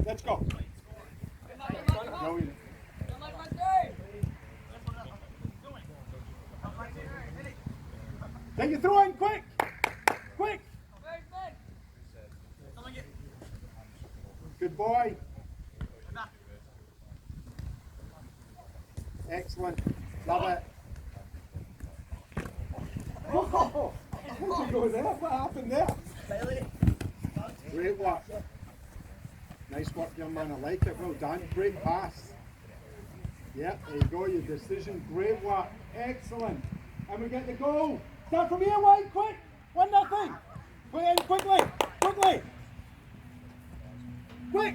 Let's go. Go. Take your throw in, quick! Quick! Good boy. Excellent. Love it. Oh, where'd you go there? What happened there? Great work. Nice work, young man. I like it. Well done. Great pass. Yep, there you go. Your decision. Great work. Excellent. And we get the goal. Start from here, Wayne. Quick. 1-0. Put it in quickly. Quickly. Quick.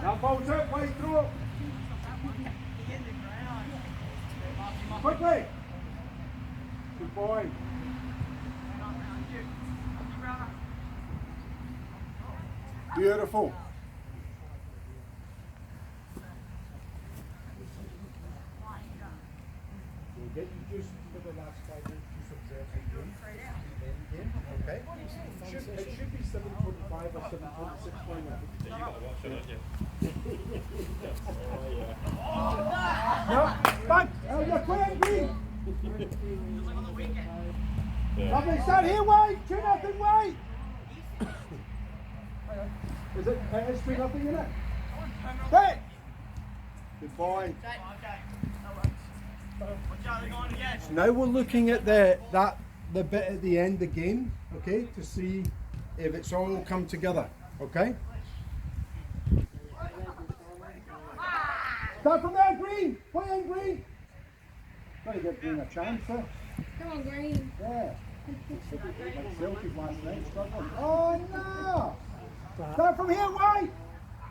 That ball's out. Way through. Quickly. Good boy. Beautiful. We'll get you just for the last 5 minutes, just observe the game. Okay? It should be 7:45 or 7:46 by now. You gotta watch it, don't you? No, back! You're playing green! Lovely, start here, Wade! 2-0, Wade! Is it? It's 3-0 in it? Hey! Good boy. So now we're looking at the bit at the end of the game, okay, to see if it's all come together, okay? Start from there, Green! Play in, Green! Try to give Green a chance, huh? Come on, Green. Yeah. Like Celtic last night, struggling. Oh no! Start from here, White!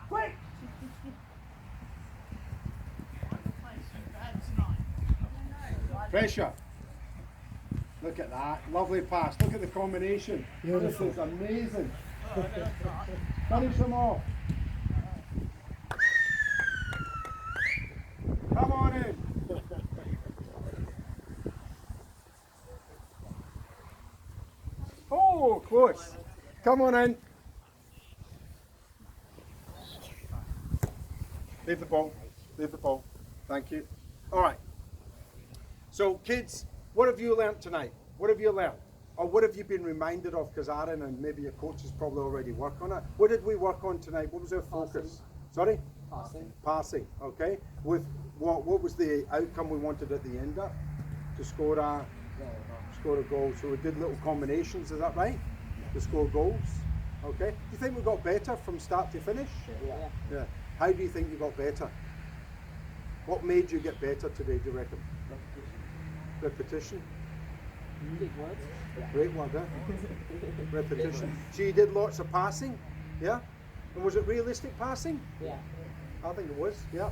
Quick! Pressure. Look at that. Lovely pass. Look at the combination. Beautiful. This is amazing. Finish them off. Come on in. Oh, close. Come on in. Leave the ball. Leave the ball. Thank you. All right. So, kids, what have you learnt tonight? What have you learnt? Or what have you been reminded of? Because Aaron and maybe your coaches probably already work on it. What did we work on tonight? What was our focus? Sorry? Passing. Passing, okay. With what was the outcome we wanted at the end of? To score a goal. So we did little combinations, is that right? To score goals. Okay. Do you think we got better from start to finish? Yeah. How do you think you got better? What made you get better today, do you reckon? Repetition. Great word, huh? Repetition. So you did lots of passing, yeah? And was it realistic passing? Yeah. I think it was, yeah.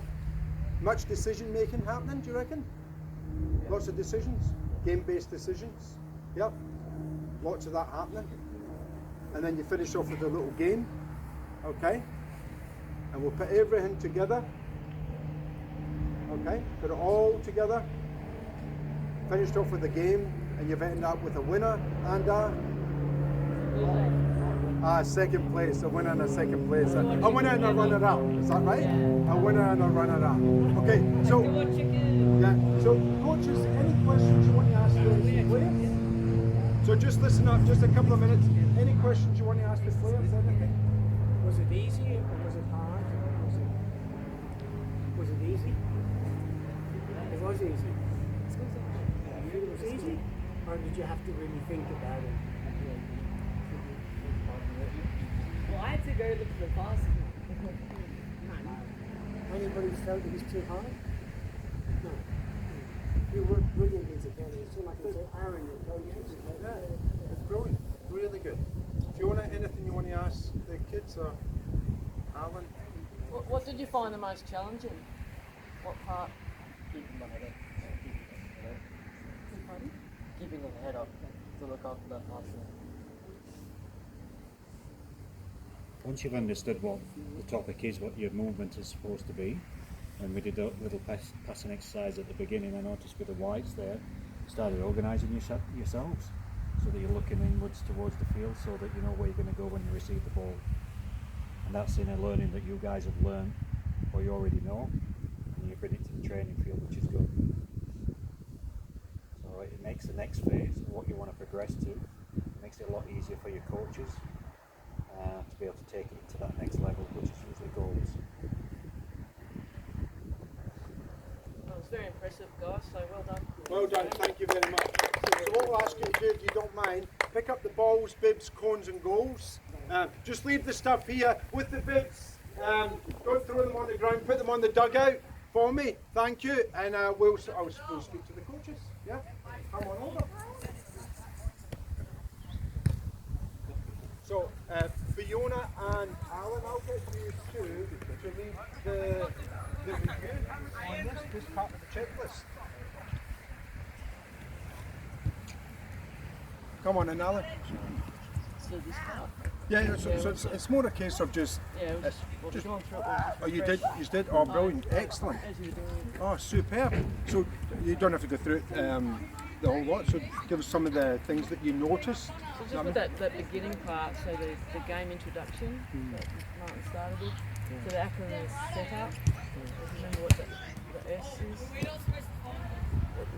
Much decision making happening, do you reckon? Lots of decisions, game-based decisions, yeah. Lots of that happening. And then you finish off with a little game, okay? And we'll put everything together, okay? Put it all together. Finished off with the game, and you've ended up with a winner and a second place, a winner and a second place, a winner and a runner-up. Is that right? A winner and a runner-up. Okay, so so coaches, any questions you want to ask the players? So just listen up, just a couple of minutes. Any questions you want to ask the players? Anything? Was it easy or was it hard? Was it easy? It was easy. You think it was easy? Or did you have to really think about it? Well, I had to go look for the passes. Anybody felt it was too hard? No. You worked brilliantly together. It seemed like it's Aaron, your coach. Yeah, it's brilliant, really good. Do you want anything you want to ask the kids or Alan? What did you find the most challenging? What part? Keeping my head up. Pardon? Keeping the head up to look after that passing. Once you've understood what the topic is, what your movement is supposed to be, And we did a little passing exercise at the beginning. I noticed with the wides there, started organising yourselves so that you're looking inwards towards the field so that you know where you're going to go when you receive the ball. And that's in a learning that you guys have learned or you already know, and you bring it to the training field, which is good. So it makes the next phase of what you want to progress to. It makes it a lot easier for your coaches to be able to take it into that next level, which is usually goals. That was very impressive, guys, so well done. Well done, thank you very much. So what we'll ask you to do, if you don't mind, pick up the balls, bibs, cones and goals. Just leave the stuff here with the bibs. Don't throw them on the ground, put them on the dugout for me, thank you. And we'll speak to the coaches, yeah? Come on over. So, Fiona and Alan, I'll get you two to lead the review on this part of the checklist. Come on, and Alan. So this part. Yeah, so it's more a case of just. Yeah, we'll just going through it. Oh, you did. Oh, brilliant, excellent. As you were doing. Oh, superb. So you don't have to go through it, the whole lot. So give us some of the things that you noticed. So just with that beginning part, so the game introduction that Martin started with, so the acronym is setup. Remember what the S is?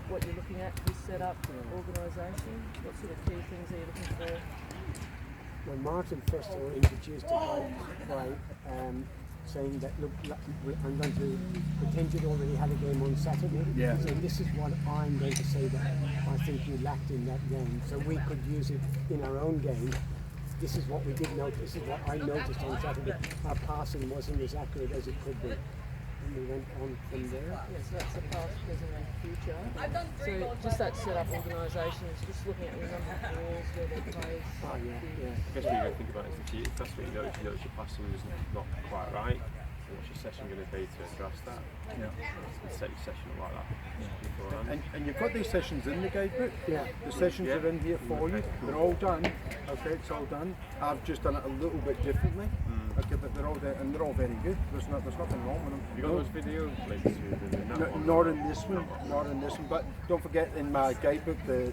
What you're looking at is setup, organisation. What sort of key things are you looking for? When Martin first introduced it by saying that, look, I'm going to pretend you'd already had a game on Saturday. Yeah. So this is what I'm going to say that I think you lacked in that game. So we could use it in our own game. This is what we did notice. This is what I noticed on Saturday. Our passing wasn't as accurate as it could be. And we went on from there. Yeah, so that's the past, present and future. So just that setup organisation is just looking at the number of balls, where they play. Oh, yeah. I guess what you're going to think about is the key. That's what you notice your passing was not quite right. So what's your session going to be to address that? Yeah. And set your session up like that beforehand. And you've got these sessions in the guidebook. Yeah. The sessions are in here for you. They're all done. Okay, it's all done. I've just done it a little bit differently. Okay, but they're all there and they're all very good. There's nothing wrong with them. Have you got those video links in that one? Not in this one, not in this one. But don't forget, in my guidebook, the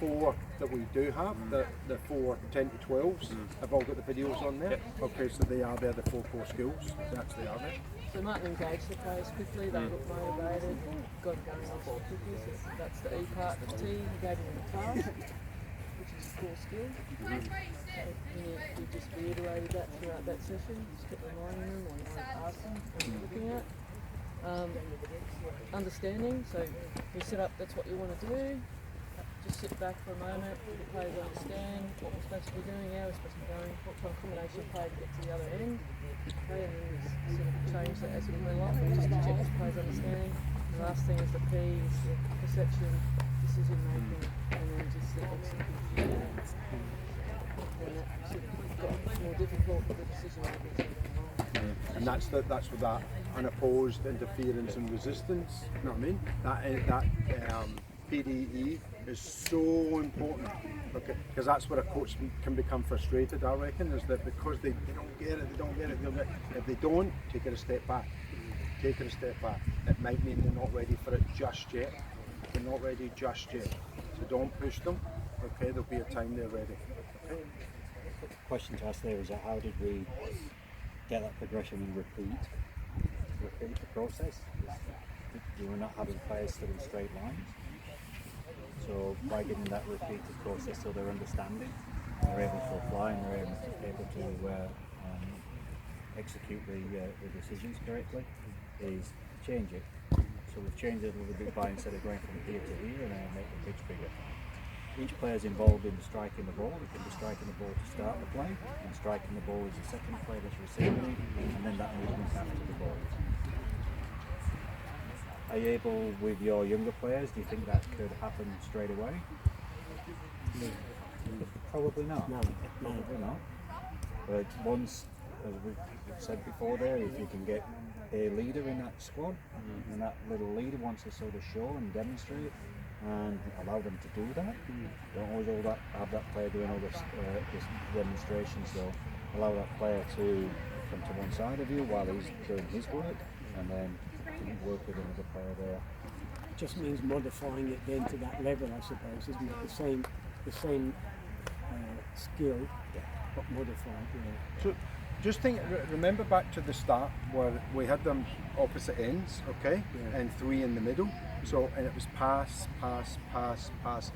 four that we do have, the 4 10 to 12s, I've all got the videos on there. Okay, so they are there, the 4 core skills. They actually are there. So Martin engaged the players quickly, they looked motivated, got going off all quickly, so that's the E part. The T, he gave them the task, which is a core skill. So you just reiterated that throughout that session, just kept reminding them on asking, what you're looking at. Understanding, so you set up, that's what you want to do. Just sit back for a moment, the players understand what we're supposed to be doing, how we're supposed to be going, what kind of combination play to get to the other end. Okay, and then we sort of change that as we go along, just to check the players' understanding. The last thing is the P, is the perception, decision making, and then just the execution. And that sort of got more difficult with the decision making. And that's with that unopposed interference and resistance. You know what I mean? That PDE is so important, okay? Because that's where a coach can become frustrated. I reckon is that because they don't get it, if they don't, take it a step back. Take it a step back. It might mean they're not ready for it just yet. They're not ready just yet. So don't push them. Okay, there'll be a time they're ready. Okay? The question to ask there is how did we get that progression and repeat the process? We were not having players sit in straight lines. So by giving that repeated process so they're understanding, they're able to apply and they're able to execute the decisions correctly, is change it. So we've changed it a little bit by instead of going from here to here and then make the pitch bigger. Each player is involved in striking the ball. It can be striking the ball to start the play, and striking the ball is the second play that's receiving it, and then that movement after the ball. Are you able, with your younger players, do you think that could happen straight away? No. Probably not. No. Probably not. But once, as we've said before there, if you can get a leader in that squad, and that little leader wants to sort of show and demonstrate and allow them to do that. Don't always have that player doing all this demonstrations, so allow that player to come to one side of you while he's doing his work, and then couldn't work with another player there. It just means modifying it then to that level, I suppose, isn't it? The same skill, but modified. Yeah. So just remember back to the start where we had them opposite ends, okay, Yeah. and 3 in the middle. So and it was pass, pass, pass, pass.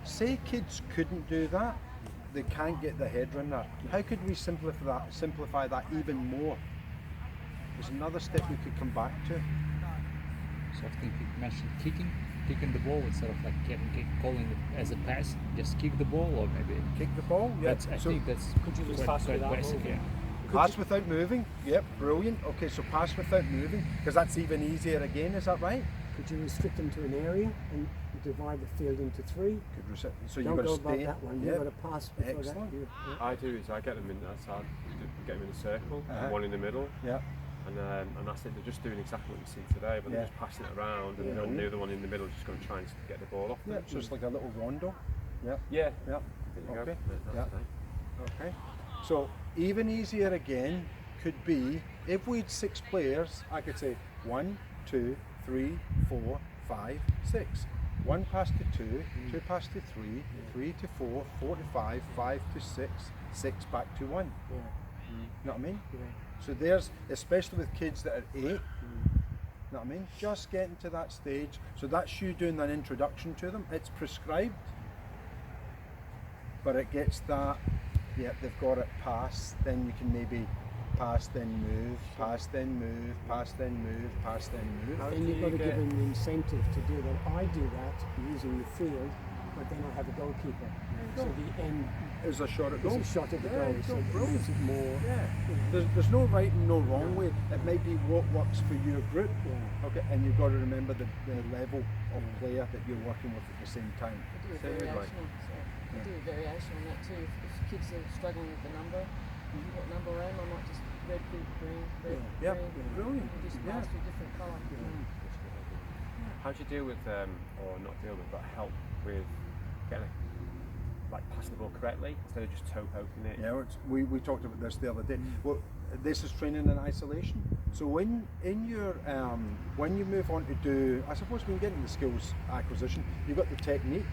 Say kids couldn't do that, they can't get their head around that. How could we simplify that even more? There's another step we could come back to. So I think you mentioned kicking the ball instead of like calling it as a pass. Just kick the ball, or maybe Kick the ball, yeah. that's. I So think that's Could you just quite, pass quite without basic. moving? Yeah. pass without moving. Yep, brilliant. Okay, so pass without moving, because that's even easier again. Is that right? Could you restrict them to an area and divide the field into 3? So you've Don't got to go above stay. that one. Yep. You've got to pass before Excellent. that. I do is I get them in. That's how I get them in a circle, Uh-huh. one in the middle, Yeah. and that's it. They're just doing exactly what you see today, but Yeah. they're just passing it around, and Yeah. then the other one in the middle is just going to try and get the ball off. Yeah. them. So it's like a little rondo. Yeah. Yeah. Yeah. There you Okay. go. That's Yeah. nice. Okay. So even easier again could be if we had 6 players, I could say 1, 2, 3, 4, 5, 6. 1 pass to 2, 2 pass to 3, 3 to 4, 4 to 5, 5 to 6, 6 back to 1. Yeah. You know what I mean? Yeah. So there's, especially with kids that are 8, you know what I mean? Just getting to that stage. So that's you doing an introduction to them. It's prescribed, but it gets that, yeah, they've got it pass, then you can maybe pass, then move, pass, then move, pass, then move, pass, then move. Then you've got to give them the incentive to do that. I do that using the field, but then I have a goalkeeper. So the end Is a shot at is goal. a shot at the There goal. you So go, it brilliant. makes it more. Yeah, there's no right and no wrong way. It may be what works for your group. Yeah. Okay, and you've got to remember the level of player that you're working with at the same time. I do a Same as variation. like- I do a variation on that too. If kids are struggling with the number, what number I am, I might just red, blue, green, red, Yeah, green. brilliant. And just Yeah. pass through different colour. How do you deal with, or not deal with, but help with getting like passing the ball correctly instead of just toe poking it? Yeah, we talked about this the other day. Well, this is training in isolation. So when in your when you move on to do, I suppose we can get into skills acquisition. You've got the technique.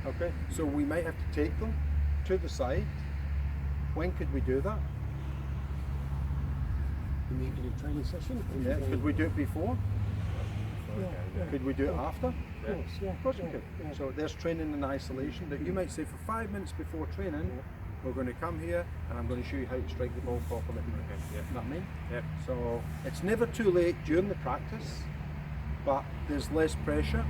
Okay, so we might have to take them to the side. When could we do that? You mean in a training session? Yeah, could we do it before? Yeah. Could we do it after? Of course, yeah. Of course we yeah, could. yeah. So there's training in isolation that you might say for 5 minutes before training, we're going to come here and I'm going to show you how to strike the ball properly. Okay, yeah. You know what I mean? Yep. So it's never too late during the practice, but there's less pressure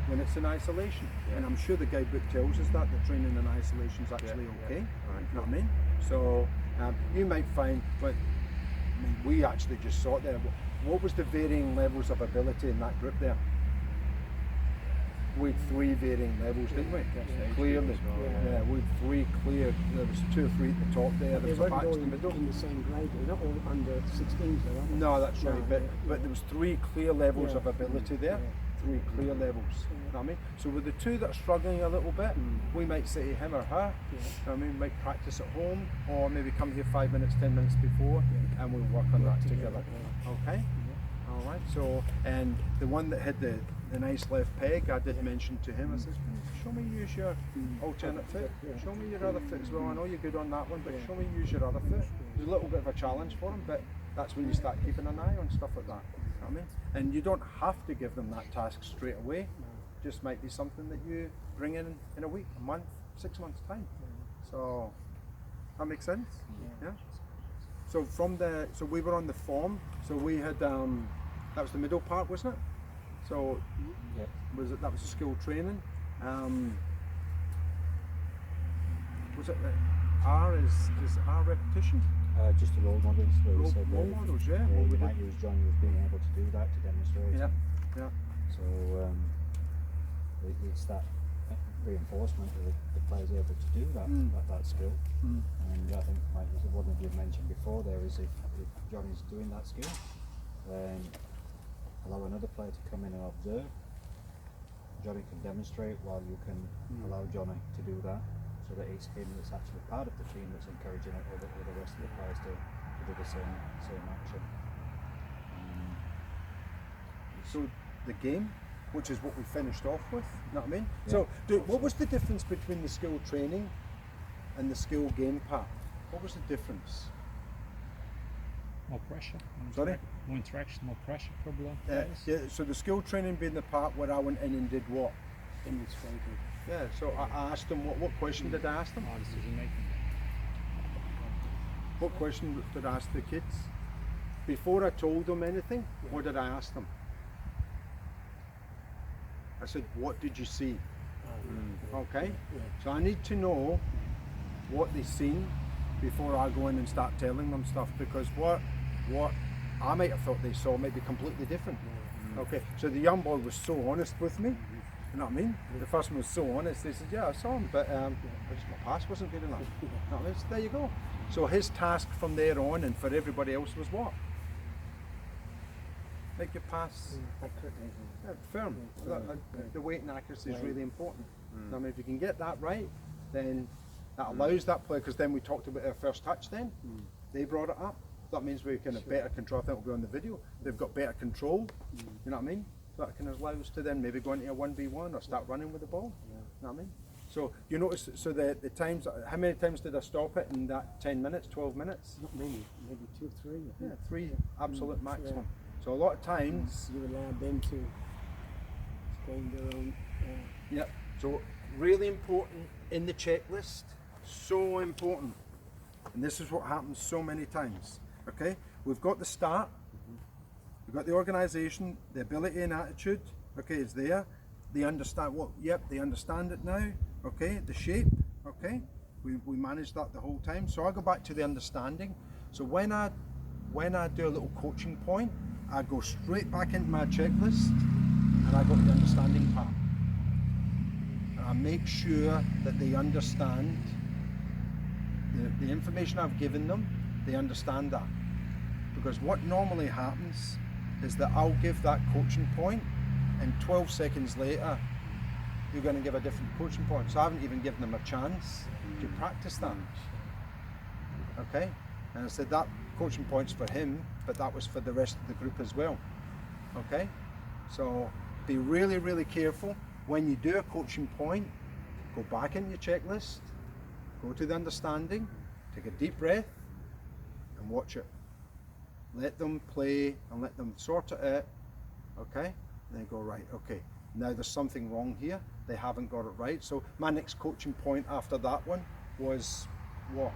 when it's in isolation. And I'm sure the guidebook tells us that training in isolation is actually okay. Right. You know what I mean? So you might find, but I mean, we actually just saw it there. What was the varying levels of ability in that group there? We had 3 varying levels, didn't we? Clearly. as well, Yeah, we had 3 clear. There was 2 or 3 at the top there. There They was a weren't patch all in the middle. in the same grade. They're not all under 16s though, are they? No, that's No, right. But yeah, but there was 3 clear levels Yeah. of ability there. 3 clear levels. You know what I mean? So with the 2 that are struggling a little bit, we might say to him or her, you know what I mean, might practice at home, or maybe come here 5 minutes, 10 minutes before, and we'll work on that together. Okay. All right. So and the one that had the nice left peg, I did mention to him. I says, show me use your alternate foot. Show me your other foot as well. I know you're good on that one, but show me use your other foot. It's a little bit of a challenge for him, but that's when you start keeping an eye on stuff like that. You know what I mean? And you don't have to give them that task straight away. Just might be something that you bring in a week, a month, 6 months time. So that makes sense. Yeah. So so we were on the form. So we had that was the middle part, wasn't it? So Yep. that was the skill training. Was it R is R repetition? Just the role models. Where we Role- said role that if- models, yeah, where what you we might did. use Johnny was being able to do that to demonstrate. Yeah, yeah. So it's that reinforcement that the player's able to do that skill. And I think, like one of you mentioned before, there is if Johnny's doing that skill, then allow another player to come in and observe. Johnny can demonstrate while you can allow Johnny to do that, so that it's him that's actually part of the team that's encouraging it with the rest of the players to do the same action. So the game, which is what we finished off with, you know what I mean? Yeah. So what was the difference between the skill training and the skill game part? What was the difference? More pressure. Sorry? More interaction, more pressure, probably. Yeah, so the skill training being the part where I went in and did what? Demonstrated. Yeah, so I asked them, what question did I ask them? Our decision making. What question did I ask the kids? Before I told them anything, what did I ask them? I said, what did you see? Okay? Yeah. So I need to know what they've seen before I go in and start telling them stuff, because what I might have thought they saw might be completely different. Okay, so the young boy was so honest with me, you know what I mean? The first one was so honest, they said, yeah, I saw him, but just my pass wasn't good enough. You know what I mean? So there you go. So his task from there on and for everybody else was what? Make your pass firm. The weight and accuracy is really important. I mean, if you can get that right, then that allows that player, because then we talked about our first touch then, they brought it up. That means we can have better control. I think it'll be on the video. They've got better control, you know what I mean? So that can allow us to then maybe go into a 1v1 or start running with the ball, you know what I mean? So you notice, so the times, how many times did I stop it in that 10 minutes, 12 minutes? Not many, maybe 2 or 3. I think. 3, absolute maximum. So a lot of times, You allowed them to explain their own. yep. So really important in the checklist, so important. And this is what happens so many times. Okay, we've got the start, we've got the organisation, the ability and attitude. Okay, is there. They understand what. Yep, they understand it now. Okay, the shape. Okay, we manage that the whole time. So I go back to the understanding. So when I do a little coaching point, I go straight back into my checklist and I go to the understanding part. And I make sure that they understand the information I've given them, they understand that. Because what normally happens is that I'll give that coaching point and 12 seconds later you're going to give a different coaching point. So I haven't even given them a chance to practice that. Okay? And I said that coaching point's for him, but that was for the rest of the group as well. Okay? So be really, really careful. When you do a coaching point, go back in your checklist, go to the understanding, take a deep breath and watch it. Let them play and let them sort it out. Okay? And then go, right, okay, now there's something wrong here. They haven't got it right. So my next coaching point after that one was what?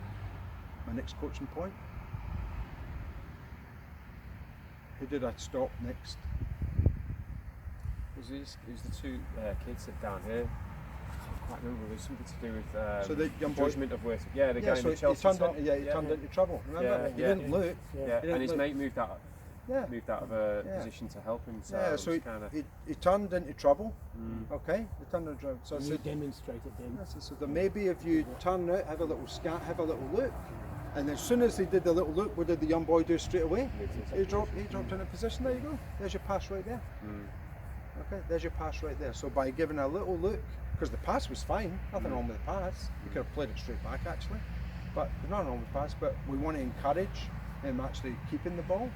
My next coaching point? Who did I stop next? Was the two kids that down here? I can't quite remember. It was something to do with So the young boy- judgment of where. Yeah, the guy in so the Chelsea he top. turned into trouble. Remember? Yeah, He yeah. didn't look. Yeah. He didn't And his look. mate moved out of a Yeah. position to help him. So Yeah, it so was kind of. he turned into trouble. Okay, he turned into trouble. So I You said, demonstrated them. so that maybe if you turn out, have a little scan, have a little look, and as soon as he did the little look, what did the young boy do straight away? He dropped in a position. There you go. There's your pass right there. Okay, there's your pass right there. So by giving a little look, because the pass was fine, nothing wrong with the pass. You could have played it straight back actually, but there's nothing wrong with the pass. But we want to encourage him actually keeping the ball.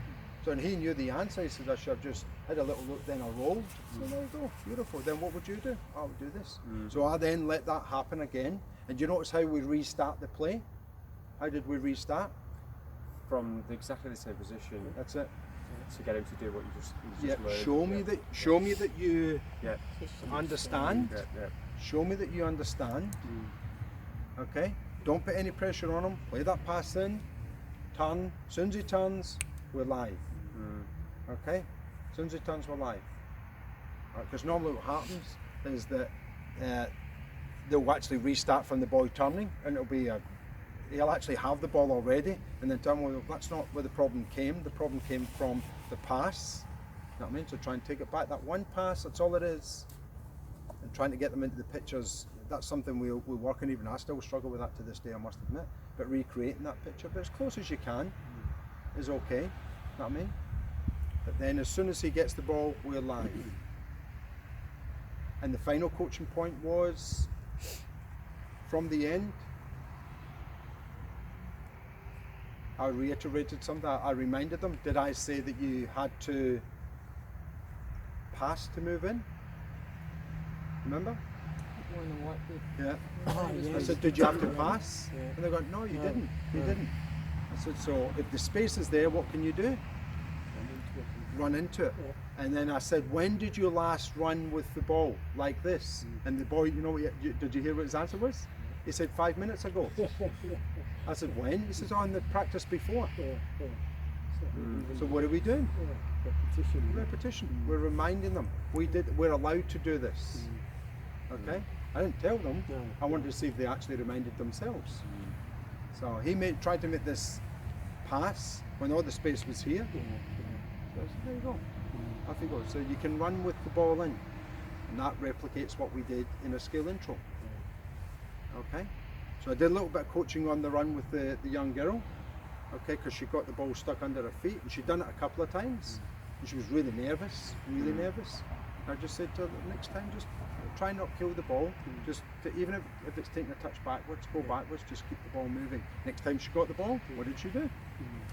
So and he knew the answer. He said, I should have just had a little look, then I rolled. So there you go, beautiful. Then what would you do? I would do this. So I then let that happen again. And you notice how we restart the play? How did we restart? From exactly the same position That's it. to get him to do what you just Yeah. learned. Show me that you Yeah, understand. yeah. Show me that you understand. Okay? Don't put any pressure on him. Play that pass in. Turn. As soon as he turns, we're live. Okay? As soon as he turns, we're live. Because normally what happens is that they'll actually restart from the boy turning, and it'll be he'll actually have the ball already, and then turn. Well, that's not where the problem came. The problem came from the pass. You know what I mean? So try and take it back. That one pass, that's all it is. And trying to get them into the pictures, that's something we work on. Even I still struggle with that to this day, I must admit. But recreating that picture, but as close as you can is okay. You know what I mean? But then as soon as he gets the ball, we're live. And the final coaching point was from the end. I reiterated something. I reminded them. Did I say that you had to pass to move in. Remember? One in the white bit. Yeah. Oh, I yes. said, did you have to pass? Yeah. And they go, no, you No, didn't. You no. didn't. I said, so if the space is there, what can you do? Run into it. Yeah. And then I said, when did you last run with the ball like this? And the boy, you know, did you hear what his answer was? He said 5 minutes ago. I said, when? He says, in the practice before. Yeah, yeah. So what are we doing? Yeah, repetition. Repetition. We're reminding them. We're allowed to do this. Okay? I didn't tell them. No. I wanted to see if they actually reminded themselves. So he tried to make this pass when all the space was here. Yeah, So I said, there you go. Off you go. So you can run with the ball in. And that replicates what we did in a skill intro. Okay? So I did a little bit of coaching on the run with the young girl. Okay, because she got the ball stuck under her feet, and she'd done it a couple of times, and she was really nervous. I just said to her, next time, just try not kill the ball. Just even if it's taking a touch backwards, go backwards. Just keep the ball moving. Next time she got the ball, what did she do?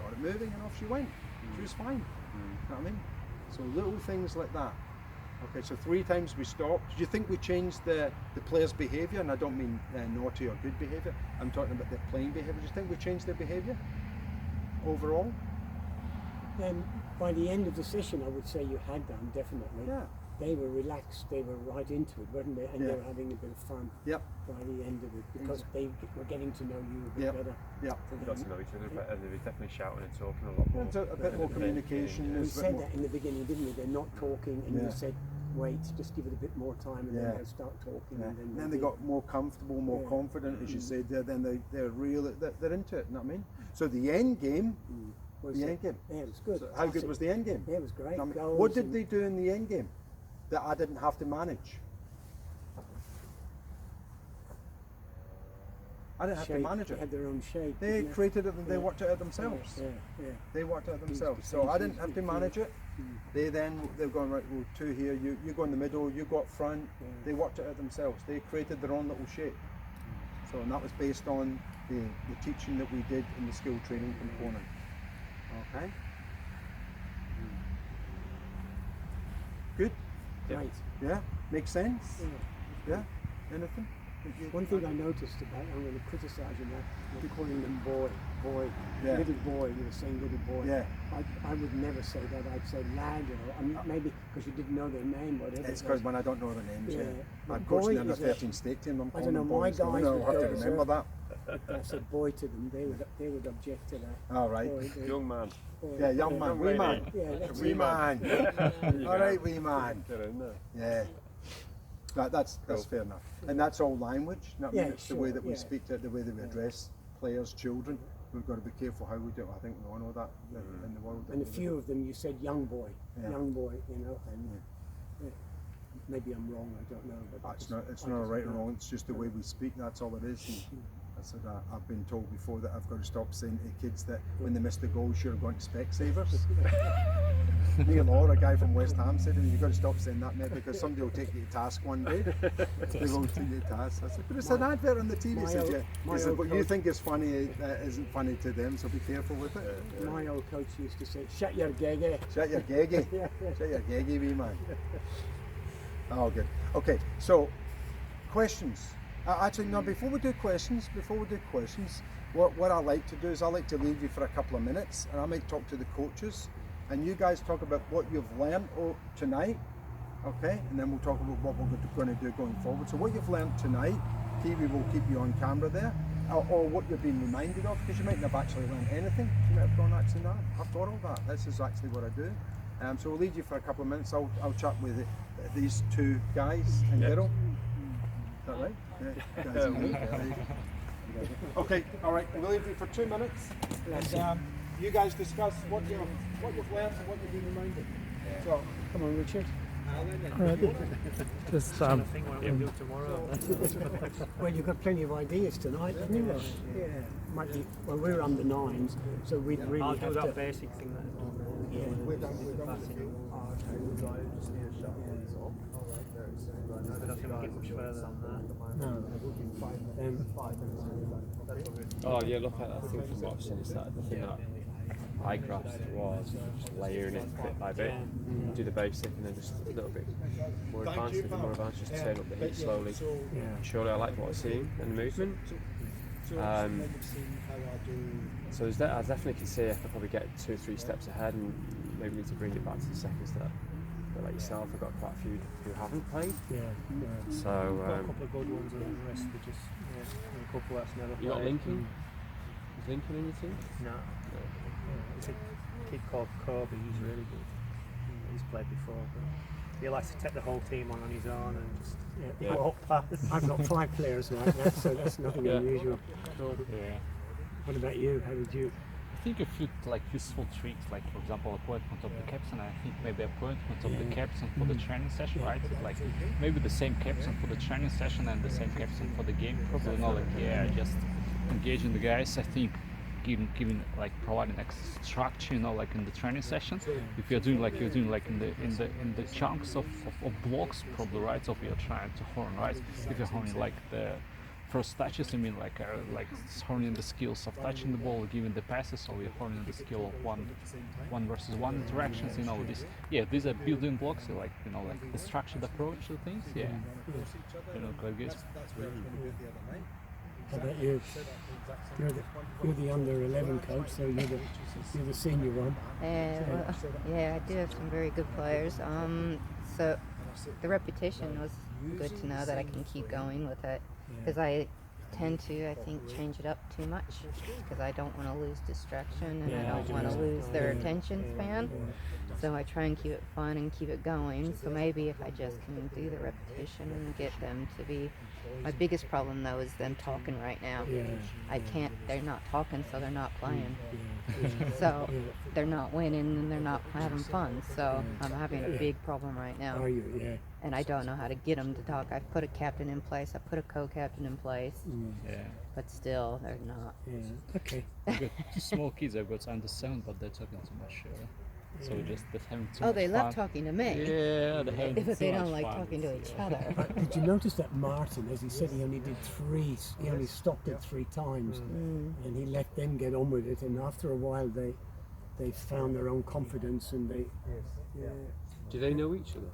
Got it moving, and off she went. She was fine. You know what I mean? So little things like that. Okay, so 3 times we stopped. Do you think we changed the players' behaviour? And I don't mean naughty or good behaviour. I'm talking about their playing behaviour. Do you think we changed their behaviour overall? By the end of the session, I would say you had done, definitely. Yeah. They were relaxed, they were right into it, weren't they? And they Yeah. were having a bit of fun Yep. by the end of it because they were getting to know you a bit Yep. better. Yep. We got to know each other better, and they were definitely shouting and talking a lot more. There's a bit more communication. We there's a bit said more- that in the beginning, didn't we? They're not talking, and Yeah. you said, wait, just give it a bit more time, and Yeah. then they'll start talking. Yeah. And And then then they got more comfortable, more Yeah. confident, as you said there. Then they're real. They're into it. You know what I mean? So the end game. was The it? end game. Yeah, it was good. So how good was the end game? Yeah, it was great. I mean, Goals what did and- they do in the end game that I didn't have to manage? I didn't have to shape. manage They it. had their own shape. They didn't created it and they Yeah. worked it out themselves. Yeah, yeah. They worked it out themselves. So I didn't have to manage it. They're going, right, well, 2 here, you go in the middle, you go up front. Yeah. They worked it out themselves. They created their own little shape. So, and that was based on the teaching that we did in the skill training component. Okay? Good? Right. Yeah? Makes sense? Yeah. Yeah? Anything? One thing I noticed about, I'm going to criticise you now, you're calling them boy, Yeah. little boy, you were saying little boy. Yeah. I would never say that, I'd say lad, or maybe because you didn't know their name, whatever. It's it because was. when I don't know the names, Yeah. I'm But coaching boy the under is a- 13 state team. I'm I calling don't know, them my boys. So guys I'll would have to go, remember that. If I said boy to them, they would object to that. All right. Boy, Young man. boy. Yeah, young man, wee man. Yeah, that's Wee it. man. All right, wee man. Get in there. Yeah. That's fair enough. And that's all language. You know what I mean? Yeah, It's the way sure, that we yeah. speak to it, the way that we address players, children. We've got to be careful how we do it. I think we all know that in the world. that And a we live few of them you said young boy, Yeah. you know, and maybe I'm wrong, I don't know. But It's I not a just right or know. wrong, it's just the way we speak, that's all it is. And I said, I've been told before that I've got to stop saying to kids that when they miss the goal, you're going to Specsavers. Neil Orr, a guy from West Ham, said to me, you've got to stop saying that, mate, because somebody will take you to task one day. They will take you to task. I said, but it's an advert on the TV. He said, my he said, old what you coach- think is funny isn't funny to them, so be careful with it. My old coach used to say, shut your gege. Shut your geggy. Yeah, yeah. Shut your geggy, wee man. Oh, good. Okay, so questions. Actually, no. Before we do questions, what I like to do is I like to leave you for a couple of minutes, and I might talk to the coaches, and you guys talk about what you've learned tonight. Okay, and then we'll talk about what we're going to do going forward. So what you've learned tonight, Kiwi will keep you on camera there, or what you've been reminded of, because you might not have actually learned anything. You might have gone, actually, no, I've thought all that. This is actually what I do. So we'll leave you for a couple of minutes. I'll chat with these 2 guys and girl. Is that right? Yeah. Guys and girl. Okay, all right. We'll leave you for 2 minutes, and you guys discuss what you've learned and what you've been reminded. So, Come on, Richard. Just Well, you've got plenty of ideas tonight, haven't you? Yeah. Might be, well, we're under 9s, so we'd really I'll have do that to. basic thing that Yeah. we're done with the I don't think we get much further than that. No. Oh yeah, look at that thing from what I've seen. It's that the thing that eye crafts was just layering it bit by bit. Do the basic and then just a little bit more advanced, just turn up the heat slowly. Surely I like what I see and the movement. So I definitely can see I could probably get 2 or 3 steps ahead and maybe need to bring it back to the second step. But like yourself, I've got quite a few who haven't played. So got a couple of good ones and the rest are just a couple that's never played. you got Lincoln? Is Lincoln in your team? No. It's a kid called Kobe, he's really good. He's played before, but he likes to take the whole team on his own and just walk past. I've got 5 players like that, so that's nothing unusual. Yeah. What about you? How did you? I think a few like useful tricks, like for example, appointment of the captain. I think maybe appointment of the captain for the training session, right? Like maybe the same captain for the training session and the same captain for the game. Probably not like just engaging the guys. I think giving like providing like structure, like in the training session. If you're doing like in the chunks of blocks, probably right. So if you're trying to horn, right? If you're horning like the first touches, I mean like honing the skills of touching the ball, giving the passes, so we're honing the skill of one versus one interactions. These are building blocks, like the structured approach to things. Quite good. How about you? You're the under 11 coach, so you're the senior one. I do have some very good players. So the repetition was good to know that I can keep going with it, because I tend to, I think, change it up too much because I don't want to lose distraction and I don't want to lose their attention span. So I try and keep it fun and keep it going. So maybe if I just can do the repetition and get them to be, my biggest problem though is them talking right now. I can't, they're not talking, so they're not playing. So they're not winning and they're not having fun. So I'm having a big problem right now. Are you? Yeah. And I don't know how to get them to talk. I've put a captain in place, I put a co-captain in place, but still they're not. Okay. I've got 2 small kids. I've got under 7, but they're talking too much. So they're having too much they fun. love talking to me. Yeah, they're having But too they much don't like fun. talking to each other. Did you notice that Martin, as he said, he only did 3, he only stopped it 3 times, and he let them get on with it, and after a while they found their own confidence, and Do they know each other?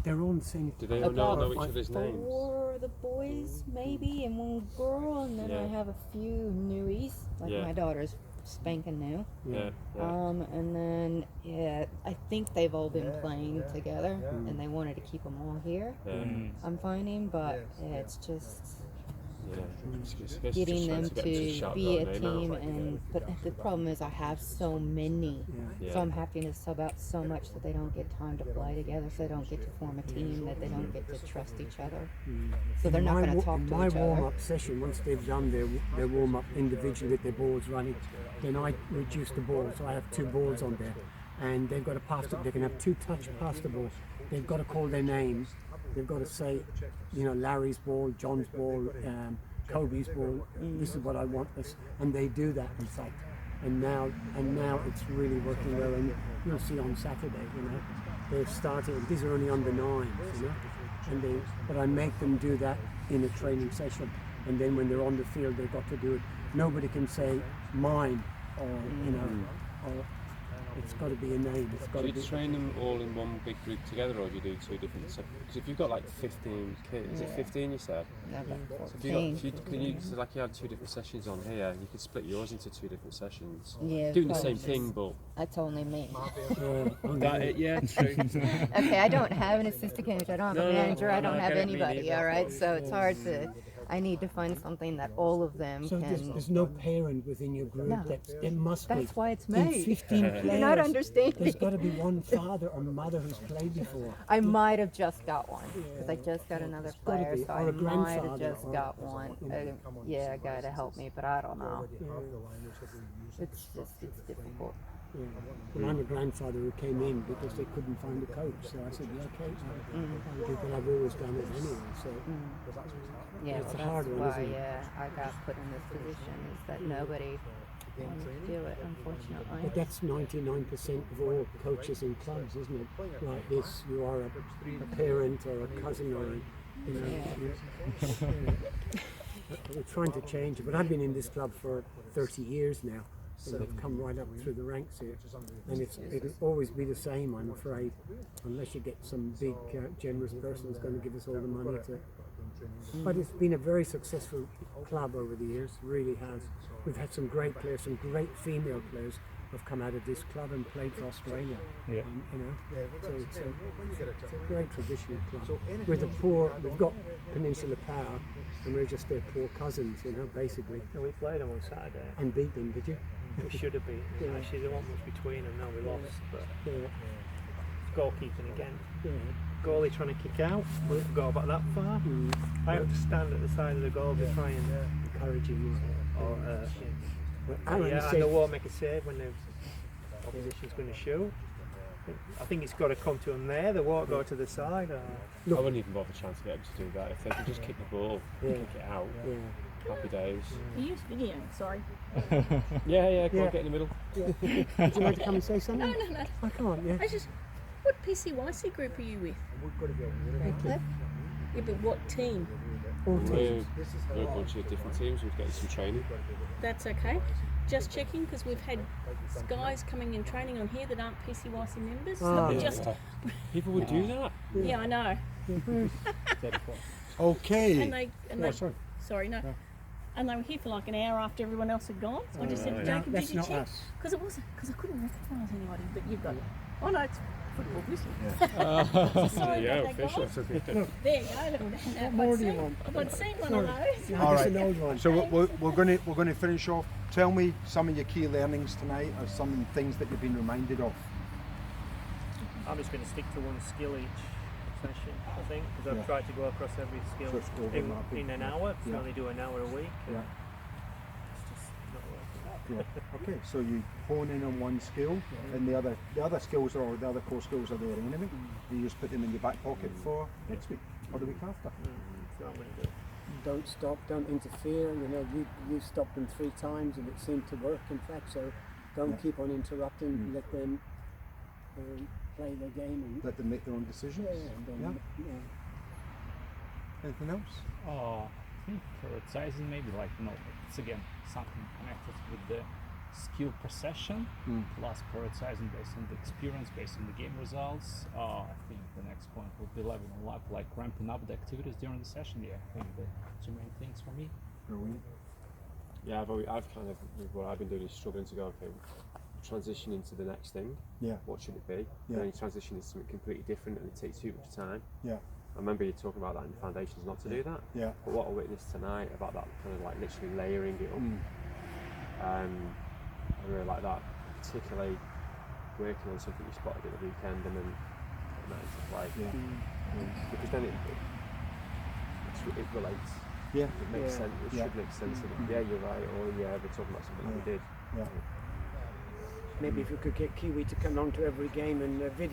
they're on the same. Do they all know each other's names? 4 of the boys maybe, and 1 girl, and then I have a few newies, like my daughter's spanking new. And then I think they've all been playing together, and they wanted to keep them all here. I'm finding, but it's just getting them to be a team, but the problem is I have so many, so I'm having to sub out so much that they don't get time to play together, so they don't get to form a team, that they don't get to trust each other, so they're not going to talk to my each other. warm-up session, once they've done their warm-up individually with their balls running, then I reduce the ball, so I have 2 balls on there, and they've got to pass it. They can have 2 touch pass the ball. They've got to call their names. They've got to say, Larry's ball, John's ball, Kobe's ball. This is what I want. This, and they do that, in fact. And now it's really working well. And you'll see on Saturday, they've started. These are only under 9s, but I make them do that in a training session. And then when they're on the field, they've got to do it. Nobody can say mine, or or it's got to be a name. It's got Do to be. you train them all in one big group together, or do you do 2 different? Because if you've got like 15 kids, is it 15 you said? No, about So if you had 2 different sessions on here, you could split yours into 2 different sessions. Yeah, doing the probably. same thing, but That's only me. true. Okay, I don't have an assistant coach, I don't have a manager, I don't have anybody, alright? So it's hard to, I need to find something that all of them So can. there's no parent within your group. No. It must be. That's why it's In made. 15 players, You're not understanding. There's got to be one father or mother who's played before. I might have just got one, because I just got another gotta player, be, so or I a might have grandfather, just or- got one. A guy to help me, but I don't know. It's difficult. Well, I'm a grandfather who came in because they couldn't find a coach, so I said, yeah, okay, I'll do, but I've always done it anyway. So Yeah, It's so a hard that's one, why isn't it? I got put in this position, is that nobody wants to do it, unfortunately. but that's 99% of all coaches in clubs, isn't it? Like this, you are a parent or a cousin or we're trying to change it, but I've been in this club for 30 years now, that have come right up through the ranks here, and it'll always be the same, I'm afraid, unless you get some big generous person who's going to give us all the money to. But it's been a very successful club over the years, really has. We've had some great players, some great female players have come out of this club and played for Australia. Yeah. You know, so it's a great traditional club. We're the poor, we've got Peninsula Power, and we're just their poor cousins, you know, basically. And we played them on Saturday. And beat them, did you? We should have beaten them. Yeah. Actually, there wasn't much between them. No, we lost. But Yeah. goalkeeping again. Yeah. Goalie trying to kick out. We didn't go about that far. I have to stand at the side of the goal to try and Encouraging. Well, Aaron and said, they won't make a save when the opposition's going to shoot. I think it's got to come to them there. They won't go to the side. Or... I wouldn't even bother trying to get them to do that. If they could just kick the ball, kick it out, happy days. You use video, sorry. Yeah, go on, get in the middle. would you like to come and say something? No. I can't, yeah. I just, what PCYC group are you with? Redcliffe? Yeah, but what team? All teams. We're a bunch of different teams. We've getting some training. That's okay. Just checking because we've had guys coming in training on here that aren't PCYC members. Oh, So just, People would do that. yeah, I know. Okay. And they, sorry, no. And they were here for like an hour after everyone else had gone. So I just said to Jacob, that's did you not check? us. Because it wasn't, because I couldn't recognise anybody. But you've got, oh no, it's football whistle. Sorry Yeah, about that, official. guys. There you go. What more do you want? I'd seen one of those. No, All just right. an old one. So we're going to finish off. Tell me some of your key learnings tonight, or some things that you've been reminded of. I'm just going to stick to one skill each session, I think, because I've tried to go across every skill So it's overlapping. in an hour. So I only do an hour a week. Yeah. It's just not working. Yeah. Okay, so you hone in on one skill, and the other skills or the other core skills are there anyway. You just put them in your back pocket for next week or the week after. It's not really good. Don't stop, don't interfere. You know, you stopped them 3 times and it seemed to work, in fact, so don't keep on interrupting. Let them play their game. And Let them make their own decisions. Anything else? I think prioritizing maybe like, it's again something connected with the skill per session, plus prioritizing based on the experience, based on the game results. I think the next point will be leveling up, like ramping up the activities during the session. Yeah, I think the 2 main things for me. Brilliant. Yeah, I've kind of, what I've been doing is struggling to go, okay, transition into the next thing. Yeah. What should it be? Yeah. And then you transition into something completely different and it takes too much time. Yeah. I remember you talking about that in the foundations, not to do that. Yeah. But what I witnessed tonight about that kind of like literally layering it up, I really like that, particularly working on something you spotted at the weekend and then putting that into play. Because then it relates. Yeah. It makes sense. It should make sense. Yeah, you're right. Or yeah, we're talking about something that we did. Yeah. maybe if we could get Kiwi to come on to every game and video.